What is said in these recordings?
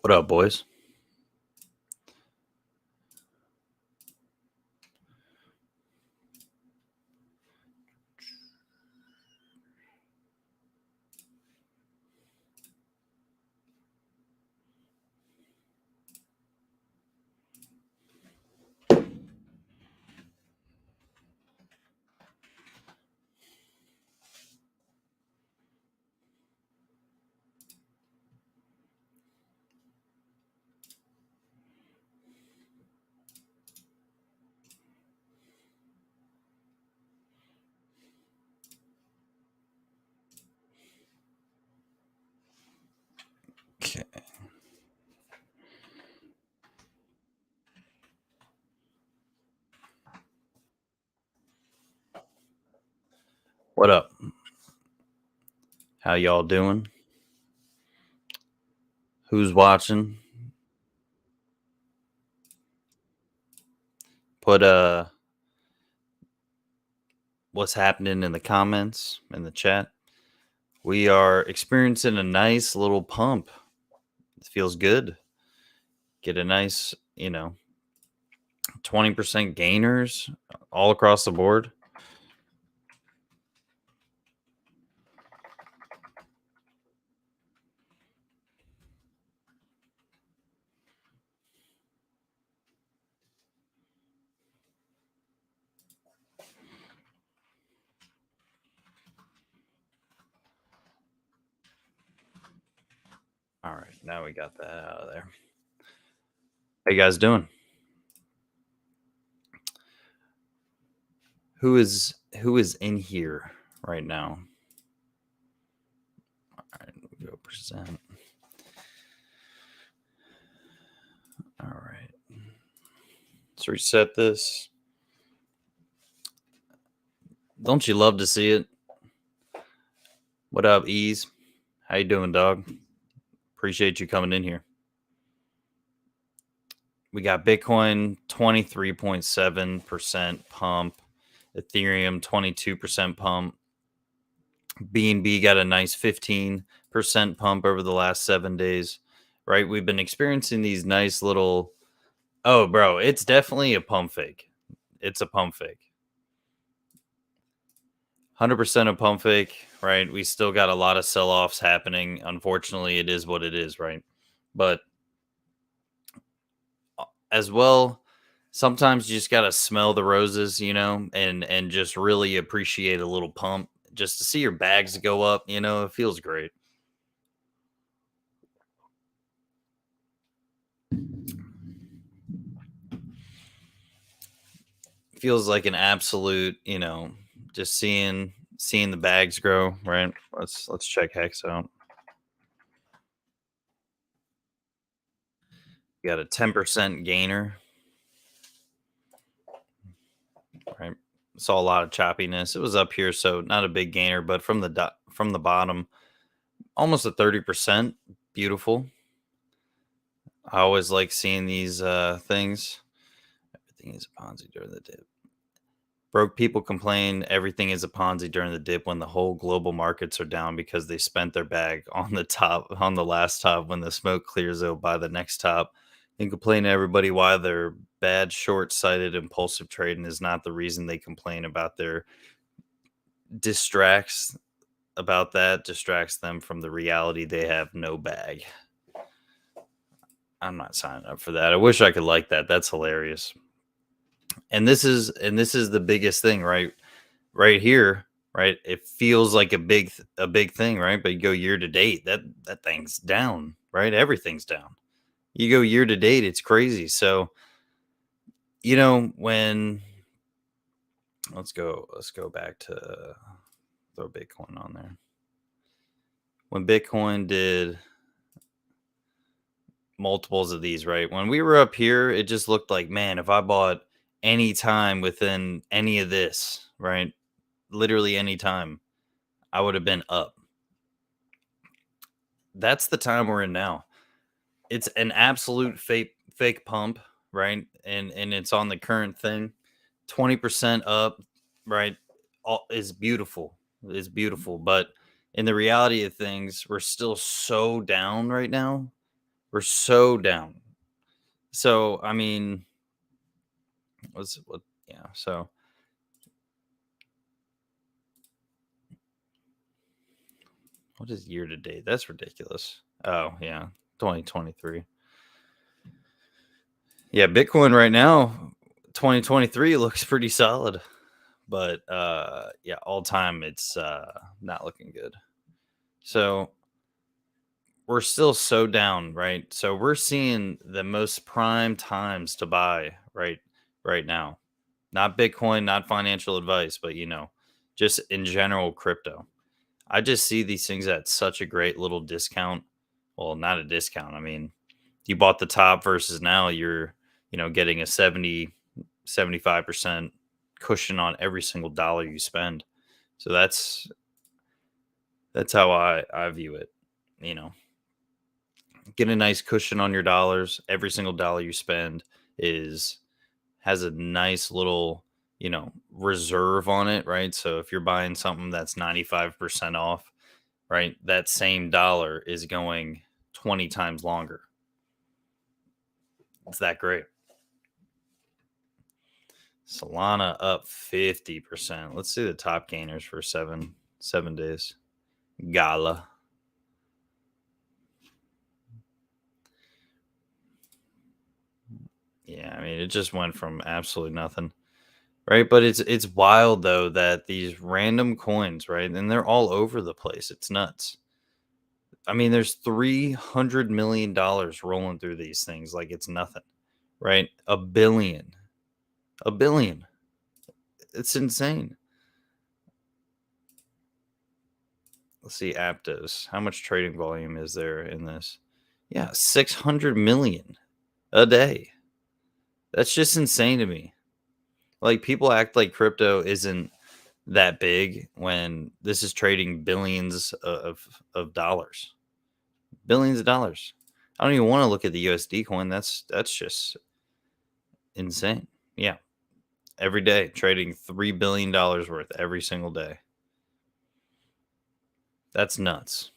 What up, boys? Okay. What up? How y'all doing? Who's watching? Put what's happening in the comments in the chat. We are experiencing a nice little pump. It feels good. Get a nice, 20% gainers all across the board. All right, now we got that out of there. How you guys doing? Who is in here right now? All right, we go present. All right. Let's reset this. Don't you love to see it? What up, Ease? How you doing, dog? Appreciate you coming in here. We got Bitcoin 23.7% pump, Ethereum 22% pump, BNB got a nice 15% pump over the last 7 days. Right? We've been experiencing these nice little. Oh, bro, it's definitely a pump fake. It's a pump fake. 100% a pump fake, right? We still got a lot of sell-offs happening. Unfortunately, it is what it is, right? But as well, sometimes you just got to smell the roses, and just really appreciate a little pump just to see your bags go up, it feels great. Feels like an absolute, just seeing the bags grow, right? Let's check Hex out. We got a 10% gainer. Right. Saw a lot of choppiness. It was up here, so not a big gainer, but from the bottom, almost a 30%. Beautiful. I always like seeing these things. Everything is a Ponzi during the dip. Broke people complain everything is a Ponzi during the dip when the whole global markets are down because they spent their bag on the last top. When the smoke clears, they'll buy the next top and complain to everybody why their bad, short-sighted, impulsive trading is not the reason they complain about their distracts them from the reality they have no bag. I'm not signing up for that. I wish I could like that. That's hilarious. And this is the biggest thing, right? Right here, right? It feels like a big thing, right? But you go year to date, that thing's down, right? Everything's down. You go year to date, it's crazy. So, when let's go back to throw Bitcoin on there. When Bitcoin did multiples of these, right? When we were up here, it just looked like, man, if I bought any time within any of this, right? Literally any time, I would have been up. That's the time we're in now. It's an absolute fake pump, right? And it's on the current thing. 20% up, right? All is beautiful. It's beautiful, but in the reality of things, we're still so down right now. We're so down. So I mean, what? Yeah. So what is year to date? That's ridiculous. Oh yeah, 2023. Yeah, Bitcoin right now, 2023 looks pretty solid, but yeah, all time it's not looking good. So we're still so down, right? So we're seeing the most prime times to buy right now. Not Bitcoin, not financial advice, but just in general crypto. I just see these things at such a great little discount. Well, not a discount. I mean, you bought the top versus now you're, getting a 75% cushion on every single dollar you spend. So that's how I view it. You know, get a nice cushion on your dollars. Every single dollar you spend is has a nice little, reserve on it, right? So if you're buying something that's 95% off, right, that same dollar is going 20 times longer. It's that great. Solana up 50%. Let's see the top gainers for seven days. Gala. Yeah, I mean it just went from absolutely nothing. Right? But it's wild though that these random coins, right? And they're all over the place. It's nuts. I mean, there's $300 million rolling through these things like it's nothing, right? A billion. A billion. It's insane. Let's see Aptos. How much trading volume is there in this? Yeah, 600 million a day. That's just insane to me. Like people act like crypto isn't that big when this is trading billions of dollars. Billions of dollars. I don't even want to look at the USD coin. That's just insane. Yeah. Every day trading $3 billion worth every single day. That's nuts.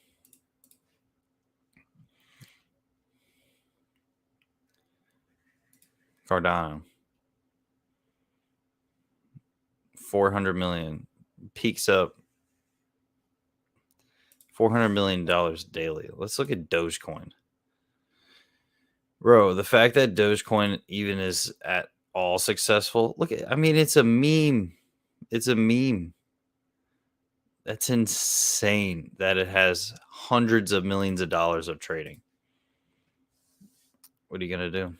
Cardano, 400 million, peaks up $400 million daily. Let's look at Dogecoin. Bro, the fact that Dogecoin even is at all successful, I mean, it's a meme. It's a meme. That's insane that it has hundreds of millions of dollars of trading. What are you going to do?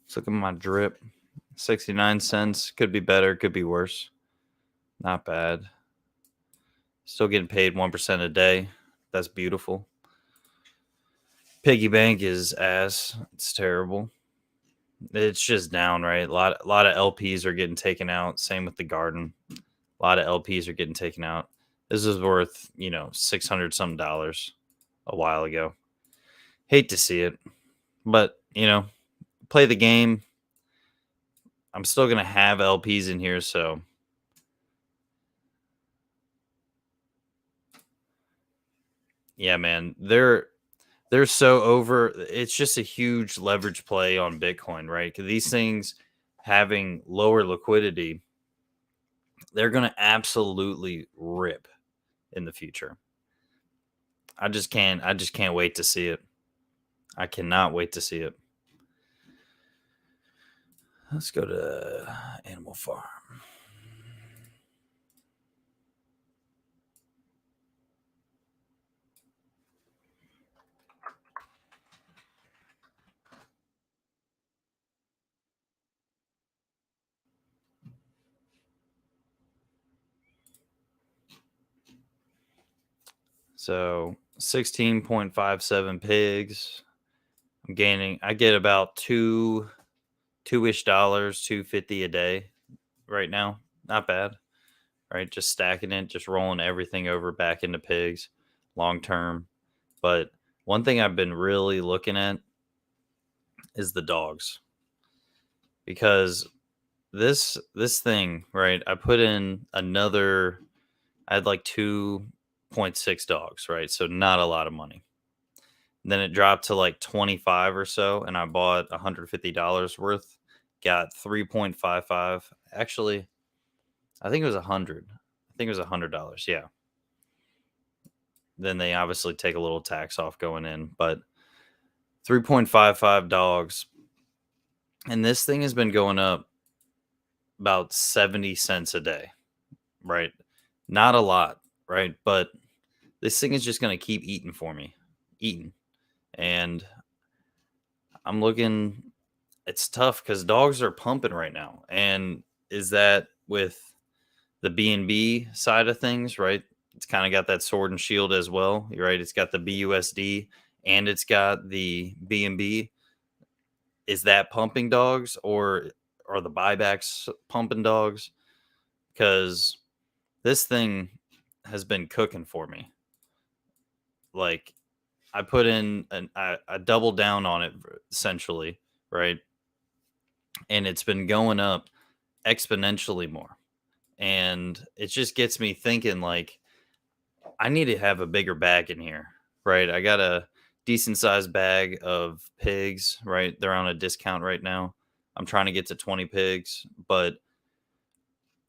Let's look at my drip. 69 cents. Could be better, could be worse. Not bad. Still getting paid 1% a day. That's beautiful. Piggy bank is ass. It's terrible. It's just down, right? A lot of LPs are getting taken out. Same with the garden. A lot of LPs are getting taken out. This is worth, 600 some dollars a while ago. Hate to see it. But, play the game. I'm still going to have LPs in here, so yeah, man. They're so over. It's just a huge leverage play on Bitcoin, right? Because these things having lower liquidity, they're going to absolutely rip in the future. I just can't wait to see it. I cannot wait to see it. Let's go to Animal Farm. So 16.57 pigs. I get about two-ish dollars, 250 a day right now. Not bad. Right? Just stacking it, just rolling everything over back into pigs long term. But One thing I've been really looking at is the dogs because this thing, right? I put in another I had like 2.6 dogs, right? So not a lot of money. Then it dropped to like 25 or so, and I bought $150 worth, got 3.55. Actually, I think it was 100. I think it was $100. Yeah. Then they obviously take a little tax off going in, but 3.55 dogs. And this thing has been going up about 70 cents a day, right? Not a lot, right? But this thing is just going to keep eating for me, eating. And I'm looking, it's tough because dogs are pumping right now. And is that with the B&B side of things, right? It's kind of got that sword and shield as well, right? It's got the BUSD and it's got the B&B. Is that pumping dogs or are the buybacks pumping dogs? Because this thing has been cooking for me. Like I put in I doubled down on it essentially, right? And it's been going up exponentially more. And it just gets me thinking like I need to have a bigger bag in here, right? I got a decent sized bag of pigs, right? They're on a discount right now. I'm trying to get to 20 pigs, but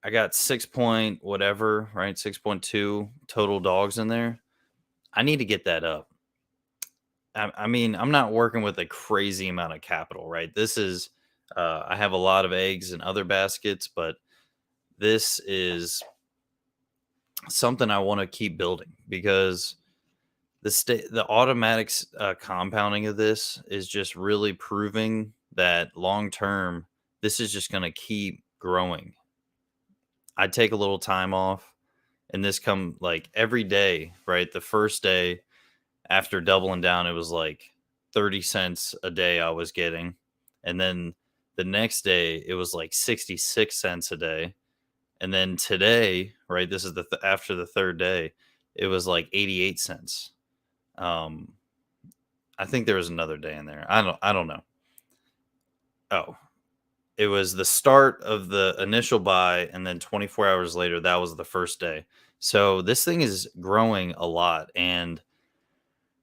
I got 6 point whatever, right? 6.2 total dogs in there. I need to get that up. I mean, I'm not working with a crazy amount of capital, right? This is, I have a lot of eggs in other baskets, but this is something I want to keep building because the automatic compounding of this is just really proving that long term, this is just going to keep growing. I take a little time off and this come like every day, right? The first day after doubling down, it was like 30 cents a day I was getting. And then the next day, it was like 66 cents a day. And then today, right, this is after the third day, it was like 88 cents. Um, I think there was another day in there. I don't know. Oh, it was the start of the initial buy, and then 24 hours later, that was the first day. So this thing is growing a lot, and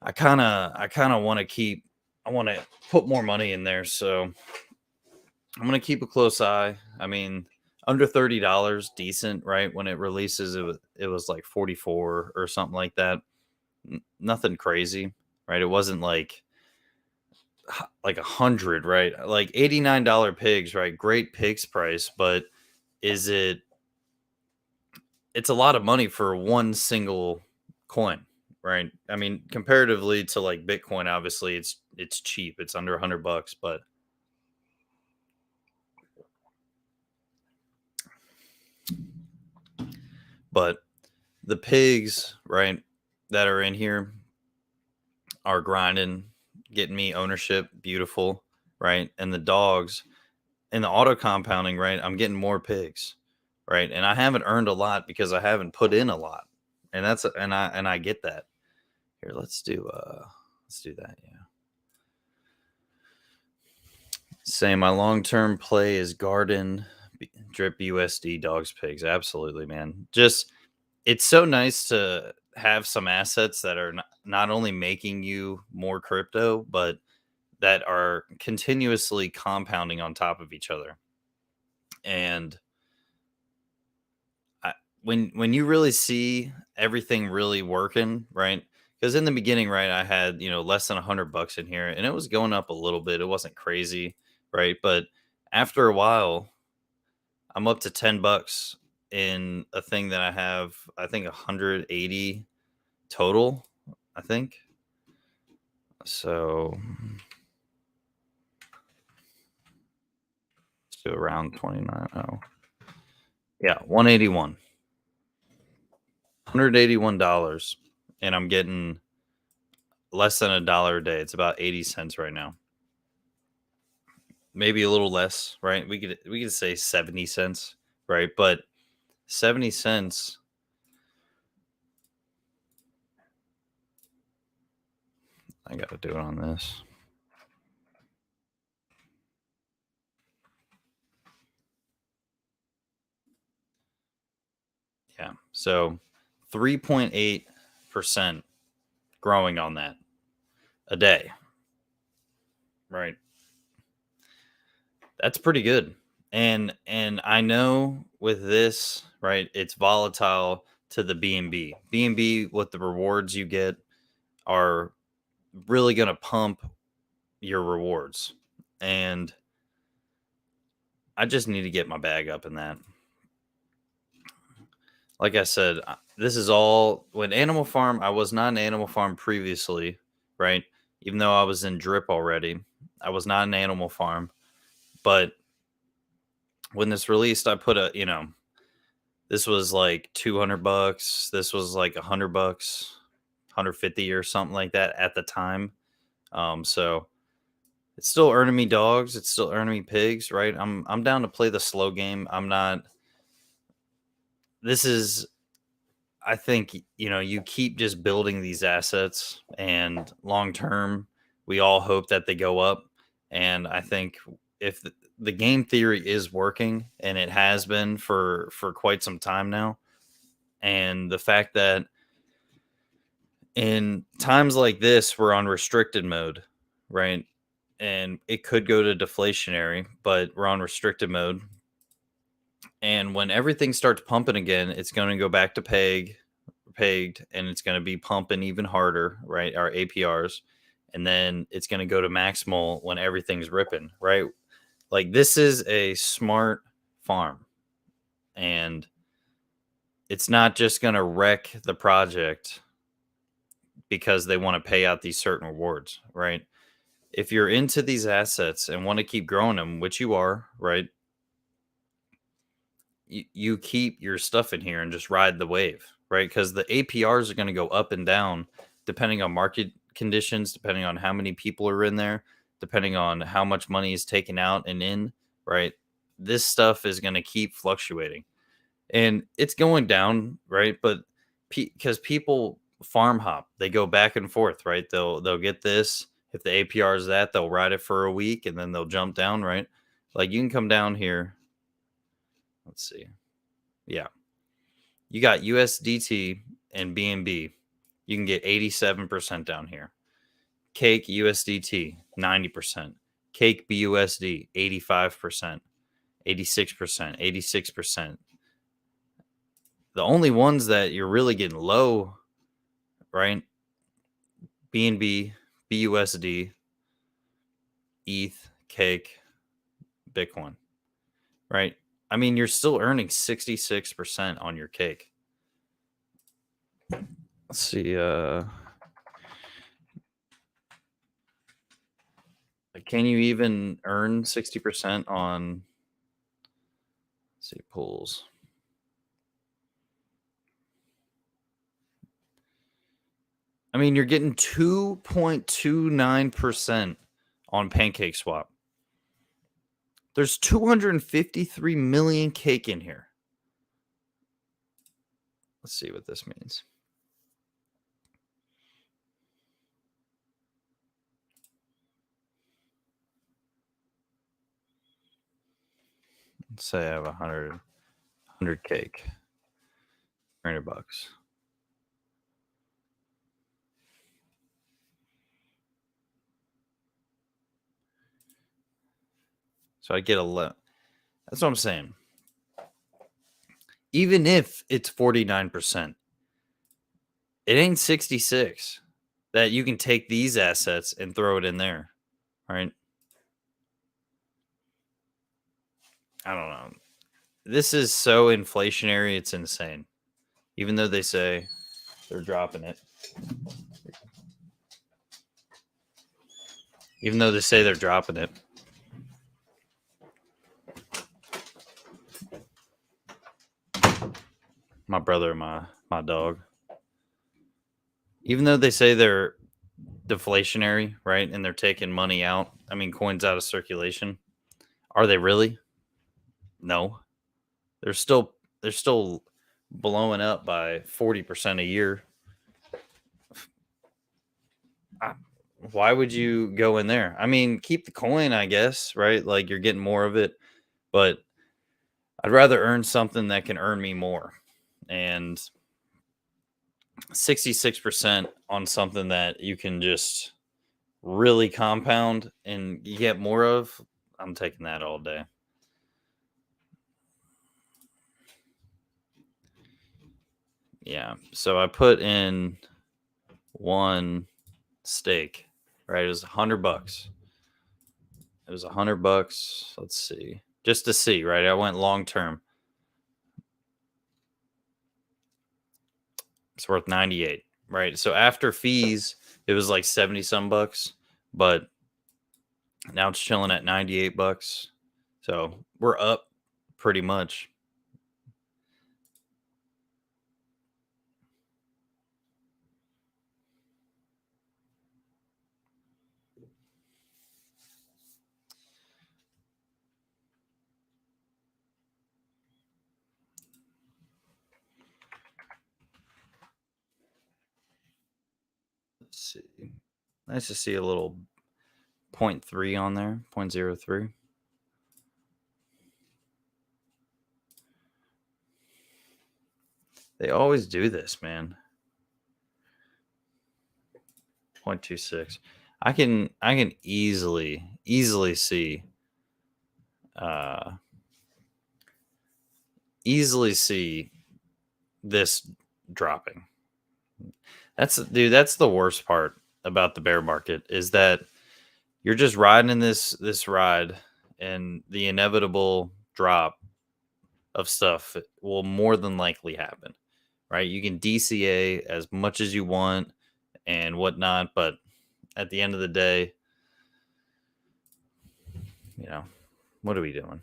I kind of want to keep. I want to put more money in there, so I'm gonna keep a close eye. I mean, under $30, decent, right? When it releases, it was like 44 or something like that. Nothing crazy, right? It wasn't like 100, right? Like $89 pigs, right? Great pigs price, but is it? It's a lot of money for one single coin, right? I mean, comparatively to like Bitcoin, obviously it's cheap. It's under $100, but the pigs, right, that are in here are grinding, getting me ownership, beautiful, right? And the dogs in the auto compounding, right? I'm getting more pigs, right? And I haven't earned a lot because I haven't put in a lot. And I get that. Here, let's do that, yeah. Say my long-term play is garden drip USD dogs pigs. Absolutely, man. Just it's so nice to have some assets that are not only making you more crypto, but that are continuously compounding on top of each other. And I, when you really see everything really working, right? Because in the beginning, right, I had less than $100 in here, and it was going up a little bit. It wasn't crazy, right? But after a while, I'm up to $10 in a thing that I have. I think 180 total. I think so. Let's do around 29. Oh, yeah, 181. $181, and I'm getting less than $1 a day. It's about 80 cents right now. Maybe a little less, right? We could say 70 cents, right? But 70 cents, I got to do it on this. Yeah. So 3.8% growing on that a day. Right. That's pretty good. And I know with this, right, it's volatile to the B&B. B&B, what the rewards you get are really going to pump your rewards. And I just need to get my bag up in that. Like I said, this is all when Animal Farm. I was not an Animal Farm previously, right? Even though I was in Drip already, I was not an Animal Farm. But when this released, I put this was like $200. This was like $100, 150 or something like that at the time. So it's still earning me dogs. It's still earning me pigs, right? I'm down to play the slow game. I'm not. This is I think you keep just building these assets, and long term, we all hope that they go up. And I think if the game theory is working, and it has been for quite some time now, and the fact that in times like this we're on restricted mode, right? And it could go to deflationary, but we're on restricted mode. And when everything starts pumping again, it's going to go back to pegged, and it's going to be pumping even harder, right? Our APRs. And then it's going to go to maximal when everything's ripping, right? Like, this is a smart farm, and it's not just going to wreck the project because they want to pay out these certain rewards, right? If you're into these assets and want to keep growing them, which you are, right? You keep your stuff in here and just ride the wave, right? Because the APRs are going to go up and down depending on market conditions, depending on how many people are in there, depending on how much money is taken out and in, right? This stuff is going to keep fluctuating, and it's going down, right? But because people farm hop, they go back and forth, right? They'll get this. If the APR is that, they'll ride it for a week and then they'll jump down, right? Like, you can come down here. Let's see. Yeah. You got USDT and BNB. You can get 87% down here. Cake USDT, 90%. Cake BUSD, 85%, 86%, 86%. The only ones that you're really getting low, right? BNB, BUSD, ETH, Cake, Bitcoin, right? I mean, you're still earning 66% on your Cake. Let's see. Can you even earn 60% on, let's see, pools? I mean, you're getting 2.29% on Pancake Swap. There's 253 million Cake in here. Let's see what this means. Let's say I have 100 Cake, $300. So I get That's what I'm saying. Even if it's 49%, it ain't 66 that you can take these assets and throw it in there, right? I don't know. This is so inflationary, it's insane. Even though they say they're dropping it. Even though they say they're dropping it. My brother, my dog. Even though they say they're deflationary, right? And they're taking money out. I mean, coins out of circulation. Are they really? No. They're still blowing up by 40% a year. Why would you go in there? I mean, keep the coin, I guess, right? Like you're getting more of it, but I'd rather earn something that can earn me more. And 66% on something that you can just really compound and you get more of, I'm taking that all day. Yeah. So I put in one stake, right? It was $100. It was $100. Let's see. Just to see, right? I went long term. It's worth 98, right? So after fees, it was like 70 some bucks, but now it's chilling at 98 bucks. So we're up pretty much. Let's see. Nice to see a little point 0.3 on there, 0.03. They always do this, man. 0.26. I can easily see uh easily see this dropping. That's the worst part about the bear market is that you're just riding in this ride and the inevitable drop of stuff will more than likely happen. Right? You can DCA as much as you want and whatnot, but at the end of the day, you know, what are we doing?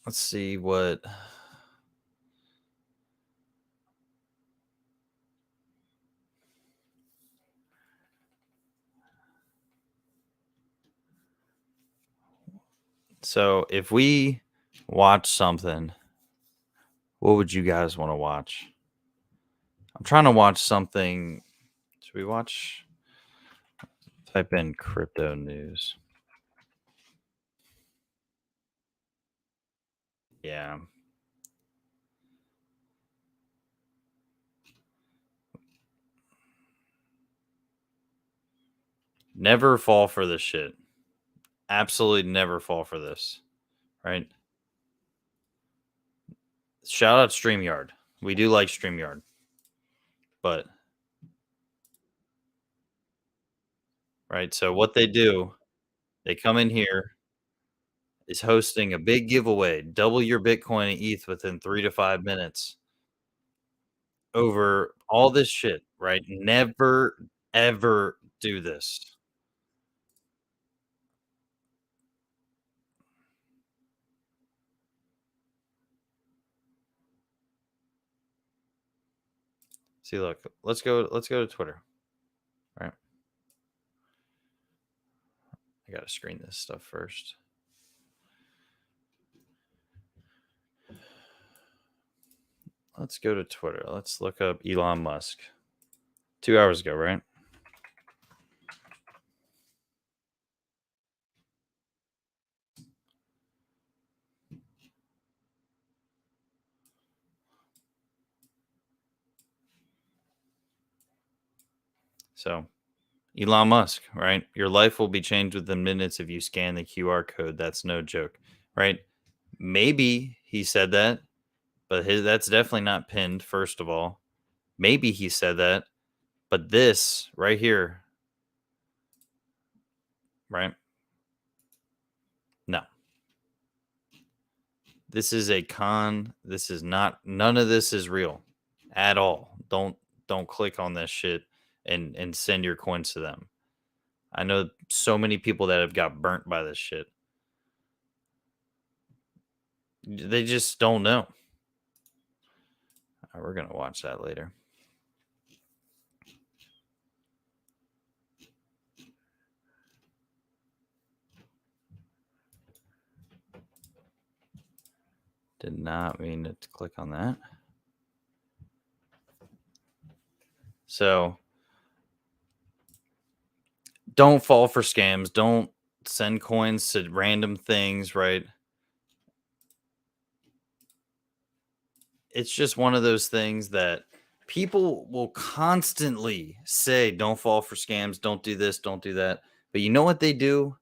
Let's see what. So if we watch something, what would you guys want to watch? I'm trying to watch something. Should we watch? Type in crypto news. Yeah. Never fall for this shit. Absolutely never fall for this. Right? Shout out StreamYard. We do like StreamYard. But right, so what they do, they come in here, is hosting a big giveaway, double your Bitcoin and ETH within 3 to 5 minutes over all this shit, right? Never, ever do this. See, look, let's go to Twitter. Right. I gotta screen this stuff first. Let's go to Twitter. Let's look up Elon Musk. 2 hours ago, right? So Elon Musk, right? Your life will be changed within minutes if you scan the QR code. That's no joke, right? Maybe he said that, but that's definitely not pinned, first of all. Maybe he said that, but this right here, right? No. This is a con. This is not none of this is real at all. Don't click on this shit and send your coins to them. I know so many people that have got burnt by this shit. They just don't know. We're gonna watch that later. Did not mean to click on that. So don't fall for scams. Don't send coins to random things, right? It's just one of those things that people will constantly say, don't fall for scams, don't do this, don't do that. But you know what they do?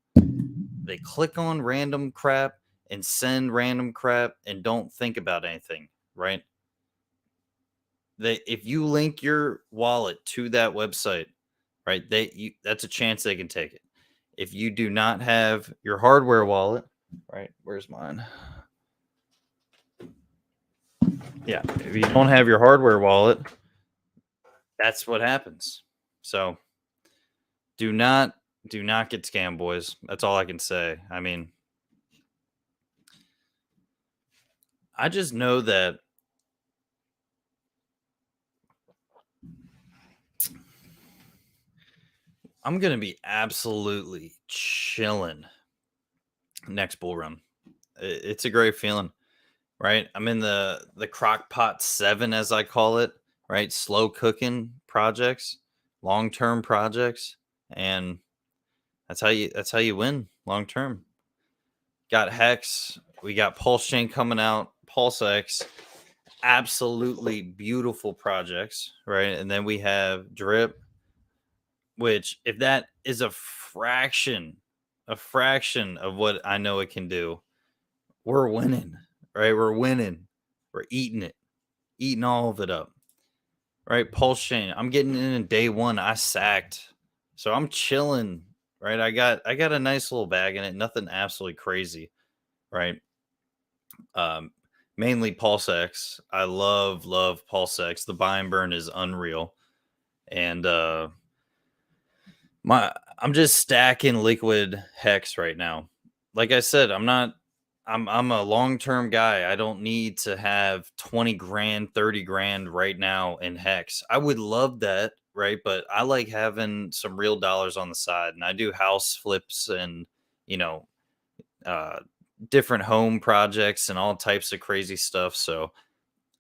They click on random crap and send random crap and don't think about anything, right? They if you link your wallet to that website, right? That's a chance they can take it. If you do not have your hardware wallet, right? Where's mine? Yeah, if you don't have your hardware wallet, that's what happens. So do not get scammed, boys. That's all I can say. I mean, I just know that I'm gonna be absolutely chilling next bull run. It's a great feeling, right? I'm in the crock pot 7, as I call it, right? Slow cooking projects, long term projects, and that's how you win long term. Got Hex, we got Pulse Chain coming out, Pulse X, absolutely beautiful projects, right? And then we have Drip, which if that is a fraction of what I know it can do, we're winning, right? We're winning. We're eating it, eating all of it up, right? Pulse Chain, I'm getting in day one. I sacked, so I'm chilling, right? I got a nice little bag in it, nothing absolutely crazy, right? Um, Mainly Pulse X. I love Pulse X. The buy and burn is unreal, and my I'm just stacking liquid hex right now. Like I said, I'm a long-term guy. I don't need to have 20 grand, 30 grand right now in hex. I would love that, right? But I like having some real dollars on the side, and I do house flips and, you know, uh different home projects and all types of crazy stuff. So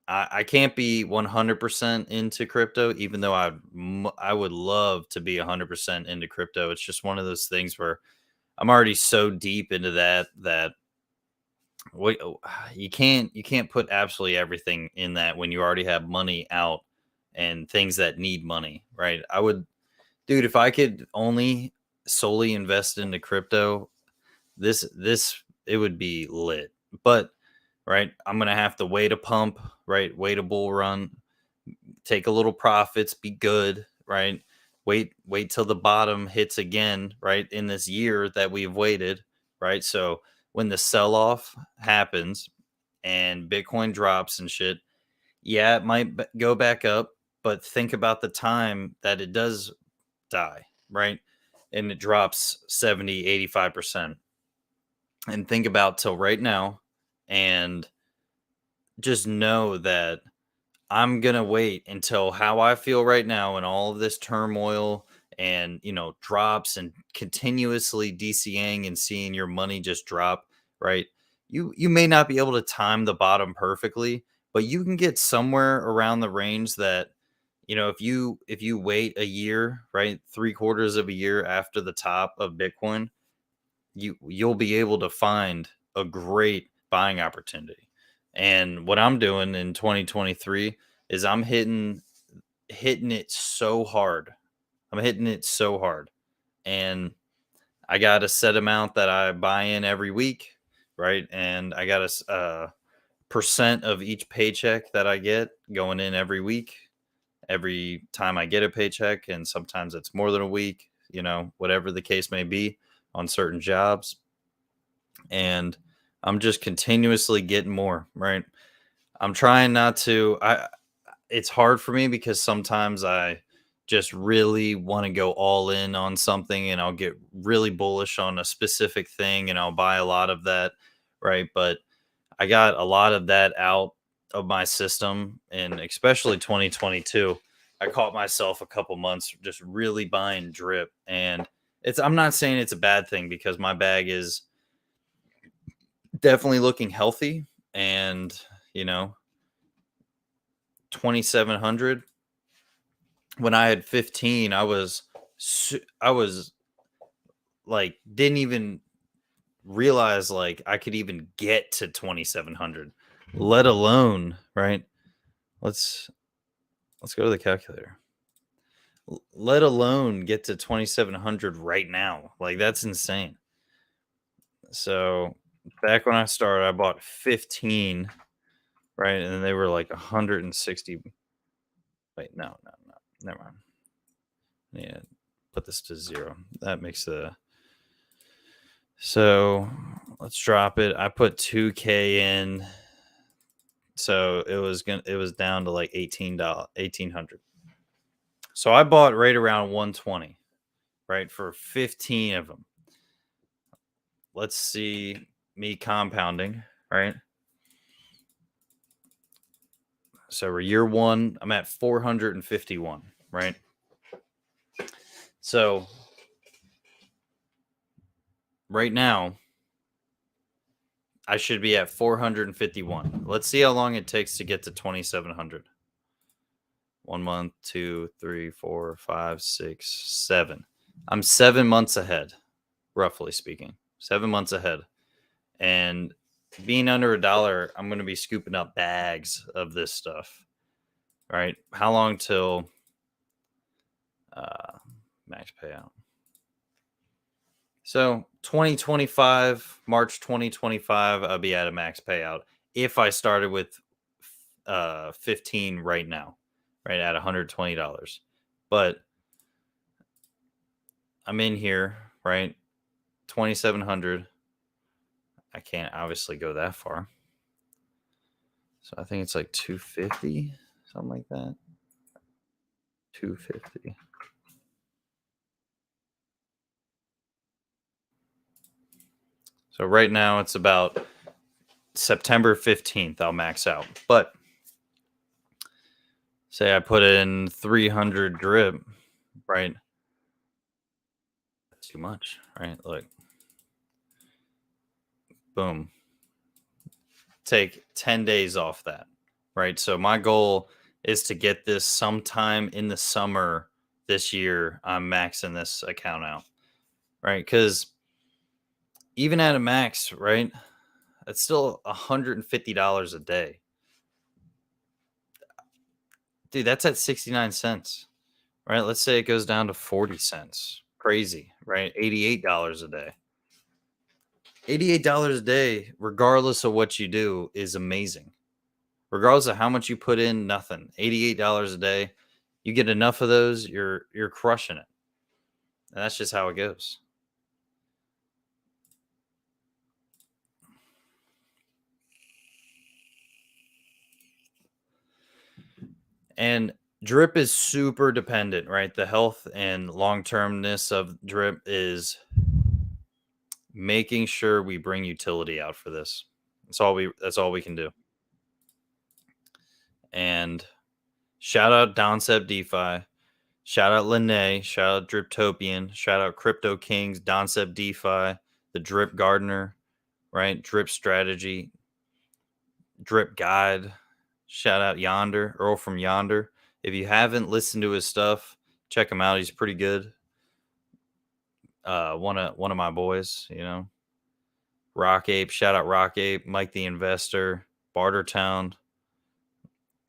I can't be 100% into crypto, even though I would love to be 100% into crypto. It's just one of those things where I'm already so deep into that wait, you can't put absolutely everything in that when you already have money out and things that need money, right? I would, dude, if I could only solely invest into crypto, this it would be lit. But right, I'm gonna have to wait a pump, right? Wait a bull run, take a little profits, be good, right? Wait till the bottom hits again, right? In this year that we've waited, right? So when the sell off happens and Bitcoin drops and shit, yeah, it might go back up, but think about the time that it does die, right? And it drops 70, 85%. And think about till right now and just know that I'm gonna wait until how I feel right now and all of this turmoil and drops and continuously DCAing and seeing your money just drop, right? You may not be able to time the bottom perfectly, but you can get somewhere around the range that if you wait a year, right, 3/4 of a year after the top of Bitcoin, you'll be able to find a great buying opportunity. And what I'm doing in 2023 is I'm hitting it so hard. I'm hitting it so hard. And I got a set amount that I buy in every week, right? And I got a percent of each paycheck that I get going in every week, every time I get a paycheck. And sometimes it's more than a week, whatever the case may be on certain jobs. And I'm just continuously getting more, right? I'm trying not to it's hard for me because sometimes I just really want to go all in on something and I'll get really bullish on a specific thing and I'll buy a lot of that, right? But I got a lot of that out of my system and especially 2022. I caught myself a couple months just really buying drip and I'm not saying it's a bad thing because my bag is definitely looking healthy and 2,700. When I had 15, I was like didn't even realize like I could even get to 2,700, let alone right. Let's go to the calculator. Let alone get to 2,700 right now. Like that's insane. So back when I started, I bought 15, right, and they were like 160. Wait, no, never mind. Yeah, put this to 0. That makes the so let's drop it. I put 2K in, so it was down to like $1,800. So I bought right around 120, right, for 15 of them. Let's see me compounding, right? So we're year 1, I'm at 451, right? So right now I should be at 451. Let's see how long it takes to get to 2,700. 1 month, 2, 3, 4, 5, 6, 7. I'm 7 months ahead, roughly speaking. 7 months ahead. And being under $1, I'm going to be scooping up bags of this stuff. Right? How long till max payout? So 2025, March 2025, I'll be at a max payout if I started with 15 right now, right at $120. But I'm in here, right? 2,700. I can't obviously go that far. So I think it's like 250, something like that. 250. So right now it's about September 15th, I'll max out. But say I put in 300 drip, right? That's too much, right? Look, boom. Take 10 days off that, right? So my goal is to get this sometime in the summer this year. I'm maxing this account out, right? Because even at a max, right? It's still $150 a day. Dude, that's at 69 cents, right? Let's say it goes down to 40 cents. Crazy, right? $88 a day. $88 a day, regardless of what you do, is amazing. Regardless of how much you put in, nothing. $88 a day. You get enough of those, you're crushing it. And that's just how it goes. And drip is super dependent, right? The health and long-termness of drip is making sure we bring utility out for this. That's all we can do. And shout out Donsep DeFi. Shout out Lene. Shout out Driptopian. Shout out Crypto Kings, Donsep DeFi, the Drip Gardener, right? Drip Strategy, Drip Guide. Shout out Yonder, Earl from Yonder. If you haven't listened to his stuff, check him out. He's pretty good. One of my boys, Rock Ape. Shout out Rock Ape, Mike the Investor, Bartertown,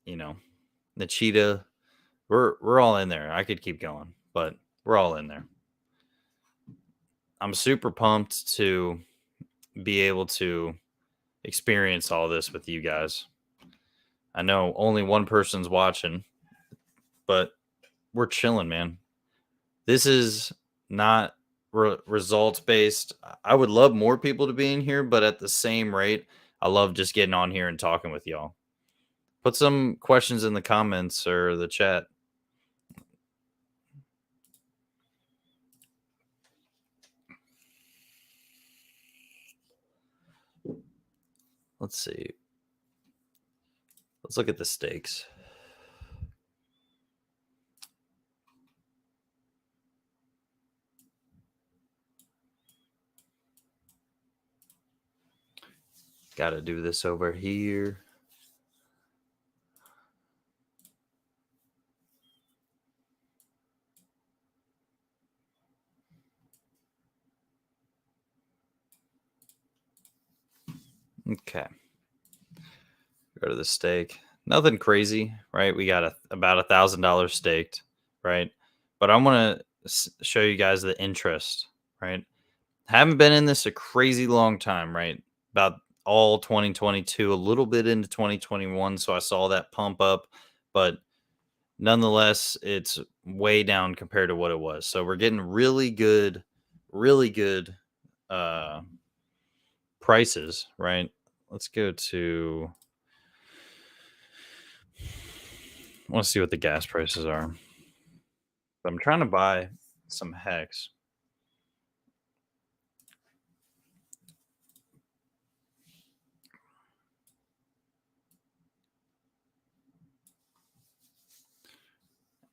the Cheetah. We're all in there. I could keep going, but we're all in there. I'm super pumped to be able to experience all this with you guys. I know only one person's watching, but we're chilling, man. This is not results based. I would love more people to be in here, but at the same rate, I love just getting on here and talking with y'all. Put some questions in the comments or the chat. Let's see. Let's look at the stakes. Got to do this over here. Okay. Go to the steak. Nothing crazy, right? We got about $1,000 staked, right? But I want to show you guys the interest, right? Haven't been in this a crazy long time, right? About all 2022, a little bit into 2021. So I saw that pump up, but nonetheless, it's way down compared to what it was. So we're getting really good uh, prices, right? Let's go to, I want to see what the gas prices are. I'm trying to buy some Hex.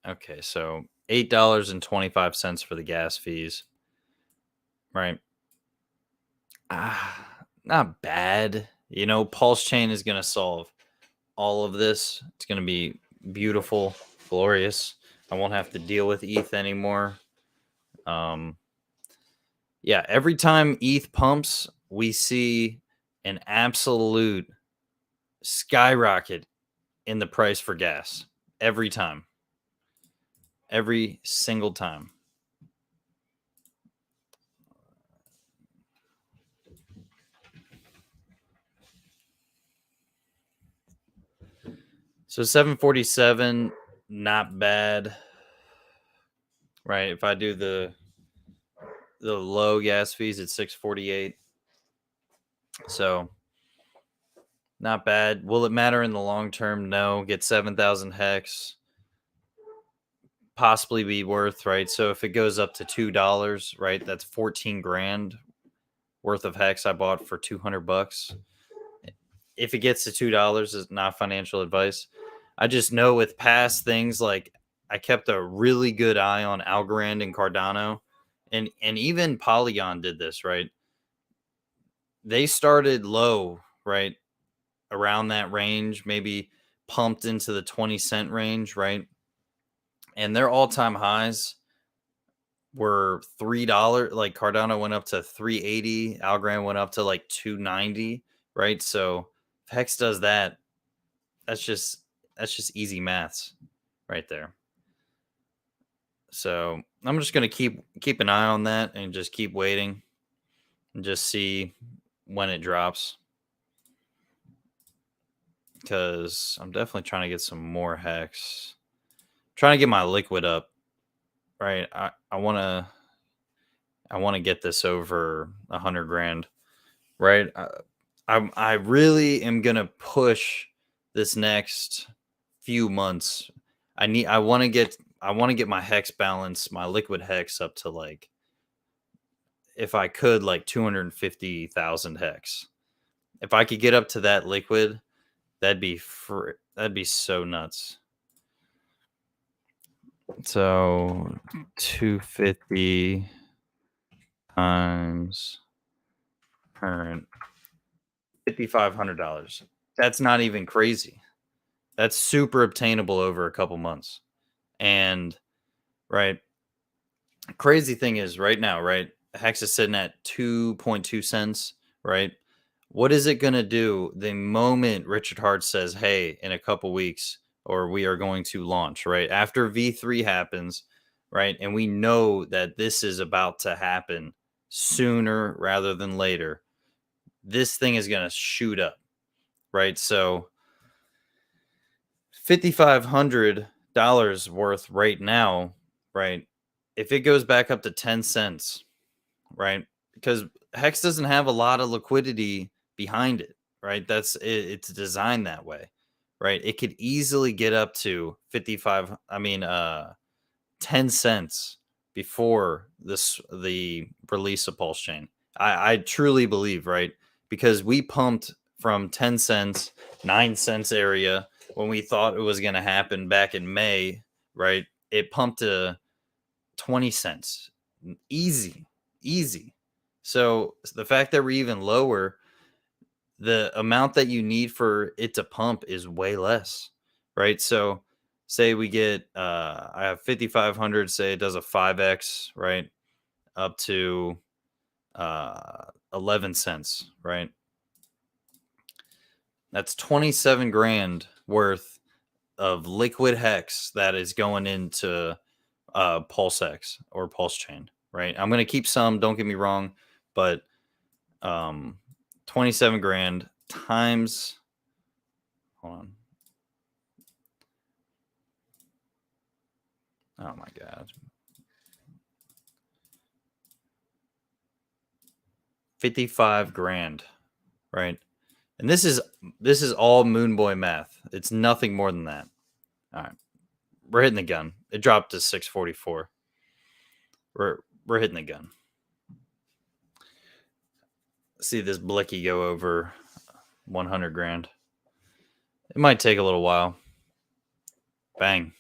Okay, so $8.25 for the gas fees, right? Not bad. You know, Pulse Chain is going to solve all of this. It's going to be beautiful, glorious. I won't have to deal with ETH anymore. Um, yeah, every time ETH pumps, we see an absolute skyrocket in the price for gas. Every time. Every single time. So 747, not bad. Right. If I do the low gas fees, it's 648. So not bad. Will it matter in the long term? No. Get 7,000 hex. Possibly be worth, right? So if it goes up to $2, right, that's 14 grand worth of hex I bought for 200 bucks. If it gets to $2, is not financial advice. I just know with past things, like I kept a really good eye on Algorand and Cardano, and even Polygon did this, right? They started low, right, around that range, maybe pumped into the 20-cent range, right? And their all-time highs were $3. Like Cardano went up to 380, Algorand went up to like 290, right? So if Hex does that, that's just easy maths right there. So I'm just gonna keep an eye on that and just keep waiting and just see when it drops, because I'm definitely trying to get some more Hex, trying to get my liquid up, right? I want to get this over 100 grand, right? I really am gonna push this next few months. I want to get my hex balance, my liquid hex up to, like, if I could, like 250,000 hex. If I could get up to that liquid, that'd be so nuts. So 250 times current, $5,500. That's not even crazy. That's super obtainable over a couple months. And right, crazy thing is right now, right? Hex is sitting at 2.2 cents, right? What is it going to do the moment Richard Hart says, "Hey, in a couple weeks, or we are going to launch," right? After V3 happens, right? And we know that this is about to happen sooner rather than later. This thing is going to shoot up, right? So $5,500 worth right now, right? If it goes back up to 10 cents, right? Because Hex doesn't have a lot of liquidity behind it, right? It's designed that way, right? It could easily get up to 55, 10 cents before the release of Pulse Chain. I truly believe, right? Because we pumped from 10 cents, 9 cents area when we thought it was going to happen back in May, right? It pumped to 20 cents. Easy. So the fact that we're even lower, the amount that you need for it to pump is way less, right? So say we get I have 5500, say it does a 5x, right? Up to 11 cents, right? That's 27 grand worth of liquid hex that is going into pulse X or pulse chain, right? I'm going to keep some, don't get me wrong, but um 27 grand times, hold on. Oh my god. 55 grand, right? And this is all Moon Boy math. It's nothing more than that. All right. We're hitting the gun. It dropped to 644. We're hitting the gun. See this blicky go over 100 grand. It might take a little while. Bang.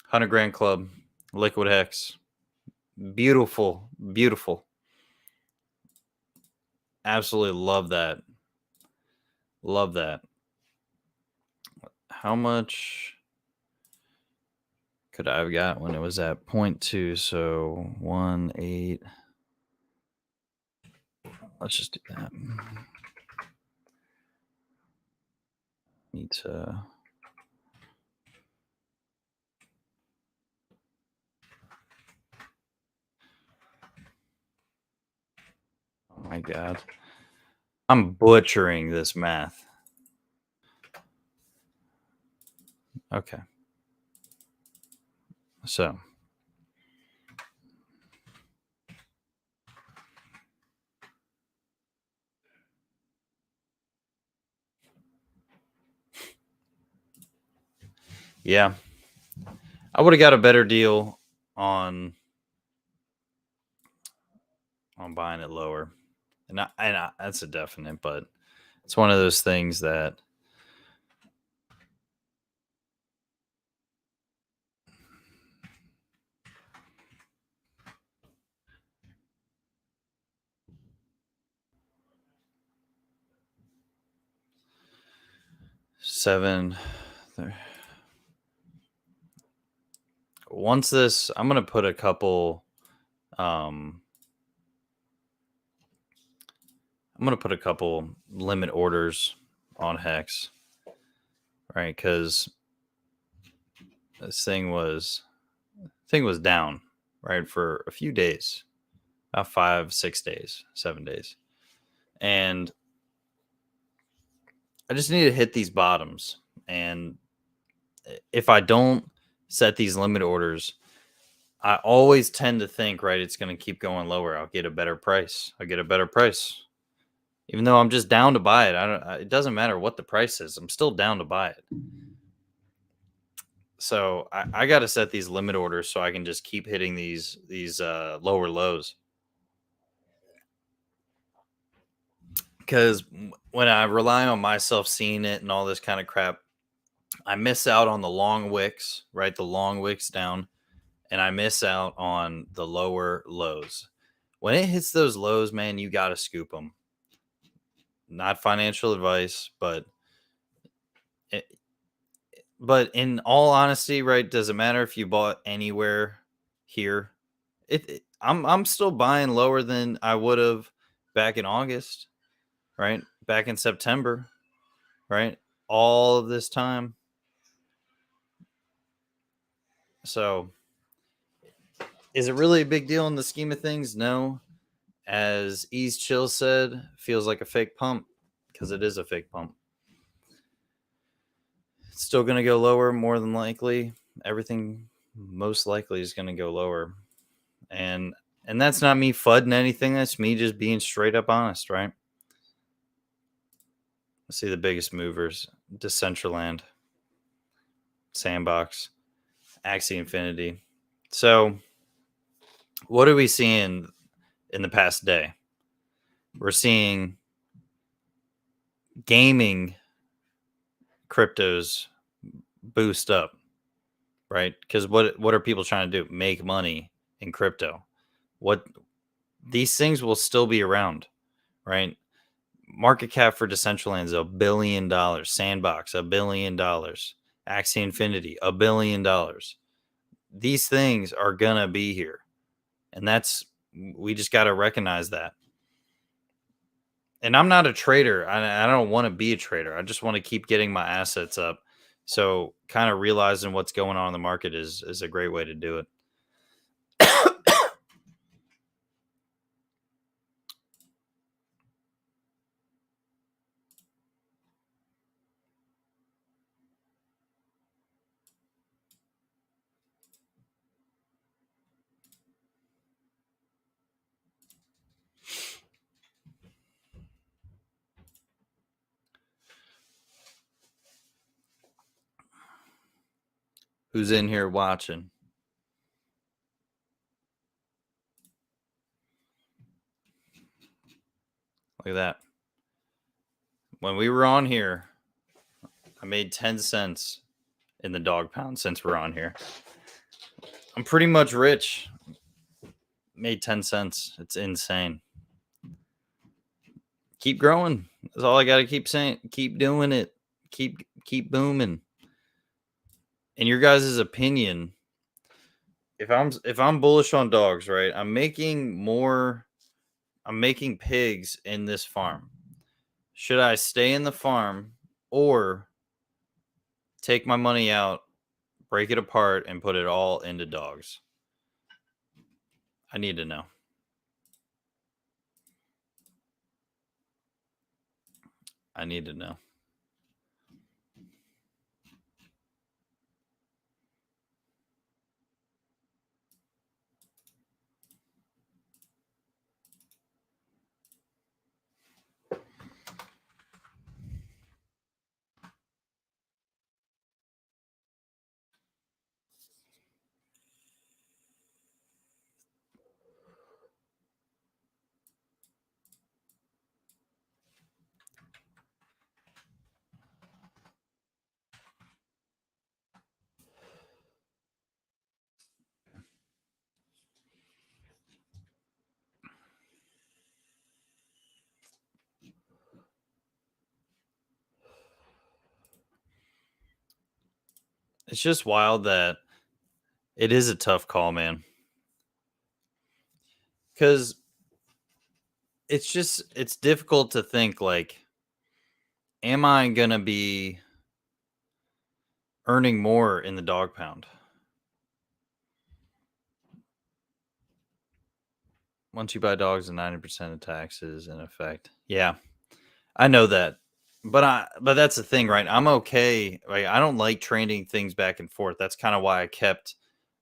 100 grand club, liquid hex. Beautiful, beautiful. Absolutely love that. Love that. How much could I have got when it was at 0.2? So 1, 8. Let's just do that. Need to. Oh my god. I'm butchering this math. Okay. So yeah, I would have got a better deal on buying it lower, and that's a definite. But it's one of those things that seven. Once this, I'm gonna put a couple. I'm gonna put a couple limit orders on Hex, right? Because this thing was down, right, for a few days, about 5, 6 days, 7 days, and I just need to hit these bottoms. And if I don't set these limit orders, I always tend to think, right, it's going to keep going lower. I'll get a better price. I'll get a better price. Even though I'm just down to buy it. It doesn't matter what the price is. I'm still down to buy it. So I got to set these limit orders so I can just keep hitting these lower lows. Because when I rely on myself seeing it and all this kind of crap, I miss out on the long wicks, right? The long wicks down, and I miss out on the lower lows. When it hits those lows, man, you got to scoop them. Not financial advice, but in all honesty, right? Does it matter if you bought anywhere here? I'm still buying lower than I would have back in August, right? Back in September, right? All of this time. So, is it really a big deal in the scheme of things? No. As Ease Chill said, feels like a fake pump because it is a fake pump. It's still going to go lower, more than likely. Everything most likely is going to go lower. And that's not me fudding anything. That's me just being straight up honest, right? Let's see the biggest movers. Decentraland, Sandbox, Axie Infinity. So what are we seeing in the past day? We're seeing gaming cryptos boost up, right? Because what are people trying to do? Make money in crypto. What these things will still be around, right? Market cap for Decentraland is $1 billion. Sandbox, $1 billion. Axie Infinity, $1 billion. These things are gonna be here, and we just got to recognize that. And I'm not a trader. I don't want to be a trader. I just want to keep getting my assets up. So kind of realizing what's going on in the market is a great way to do it. Who's in here watching? Look at that. When we were on here, I made 10 cents in the dog pound since we're on here. I'm pretty much rich. Made 10 cents. It's insane. Keep growing. That's all I got to keep saying. Keep doing it. Keep booming. In your guys' opinion, if I'm bullish on dogs, right? I'm making pigs in this farm. Should I stay in the farm or take my money out, break it apart, and put it all into dogs? I need to know. I need to know. It's just wild that it is a tough call, man. Because it's difficult to think like, am I gonna be earning more in the dog pound? Once you buy dogs, and 90% of taxes in effect. Yeah, I know that. But that's the thing, right? I'm okay. Like, I don't like trading things back and forth. That's kind of why I kept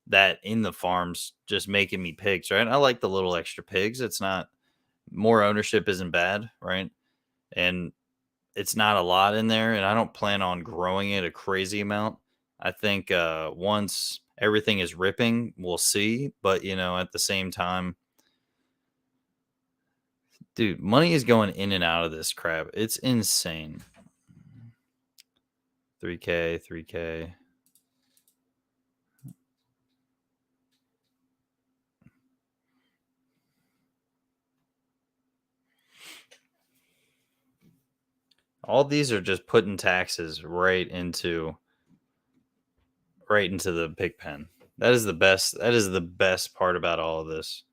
that in the farms, just making me pigs, right? I like the little extra pigs. It's not more ownership isn't bad, right? And it's not a lot in there, and I don't plan on growing it a crazy amount. I think once everything is ripping, we'll see. But at the same time, dude, money is going in and out of this crap. It's insane. 3K, 3K. All these are just putting taxes right into the pig pen. That is the best. That is the best part about all of this.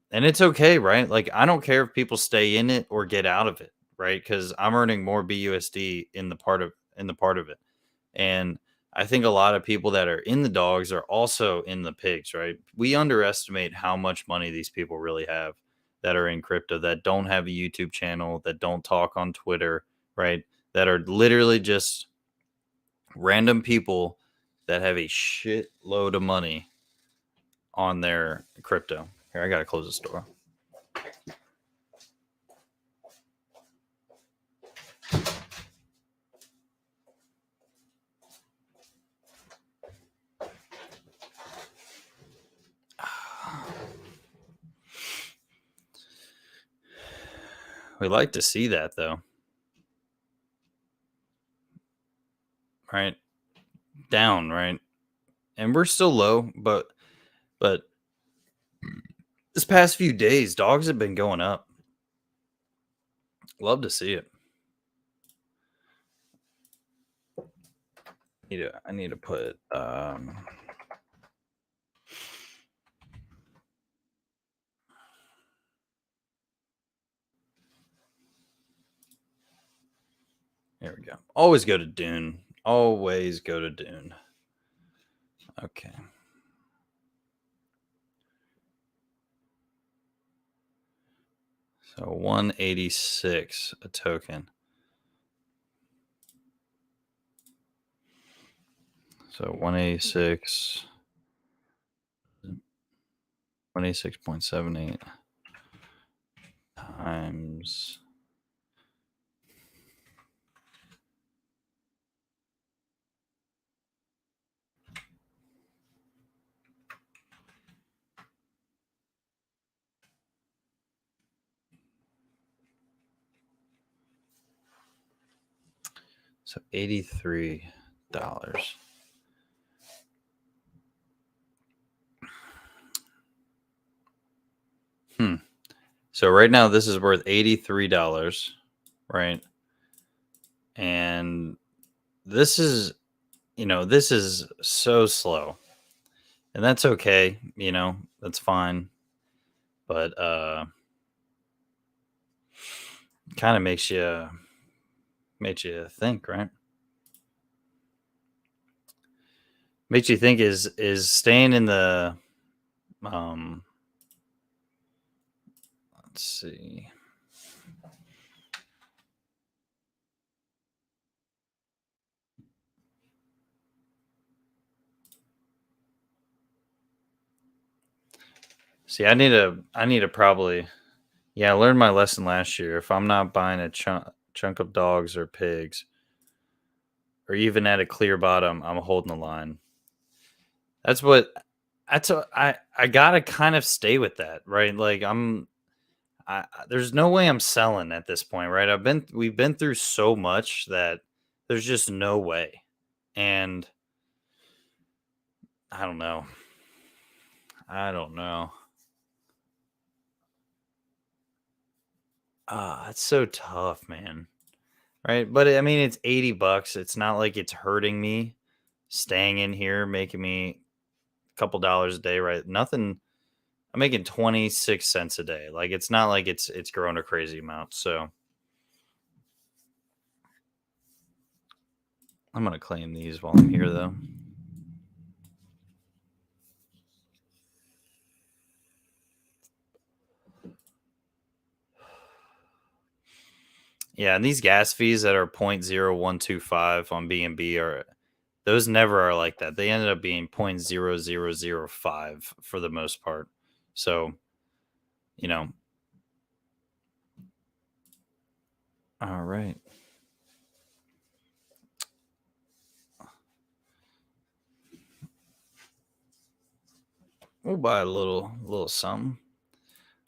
And it's okay, right? Like, I don't care if people stay in it or get out of it, right? Because I'm earning more BUSD in the part of it. And I think a lot of people that are in the dogs are also in the pigs, right? We underestimate how much money these people really have that are in crypto, that don't have a YouTube channel, that don't talk on Twitter, right? That are literally just random people that have a shitload of money on their crypto. Here, I gotta close the store. We like to see that though. Right? Down, right? And we're still low, but this past few days, dogs have been going up. Love to see it. I need to put there we go. Always go to Dune. Always go to Dune. Okay. So 186 a token. So 186 186.78 times so $83. So right now this is worth $83, right? And this is, this is so slow. And that's okay, that's fine. But kind of makes you think, right? Makes you think is staying in the let's see. See, I need to probably, yeah, I learned my lesson last year. If I'm not buying a chunk of dogs or pigs, or even at a clear bottom, I'm holding the line. That's what I gotta kind of stay with that, right? Like there's no way I'm selling at this point, right? We've been through so much that there's just no way. And I don't know. I don't know. It's so tough, man. Right? But I mean, it's $80. It's not like it's hurting me staying in here, making me a couple dollars a day, right? Nothing. I'm making 26 cents a day. Like it's not like it's grown a crazy amount. So I'm gonna claim these while I'm here though. Yeah, and these gas fees that are 0.0125 on B&B are those never are like that. They ended up being 0.0005 for the most part. So, you know, all right. We'll buy a little something.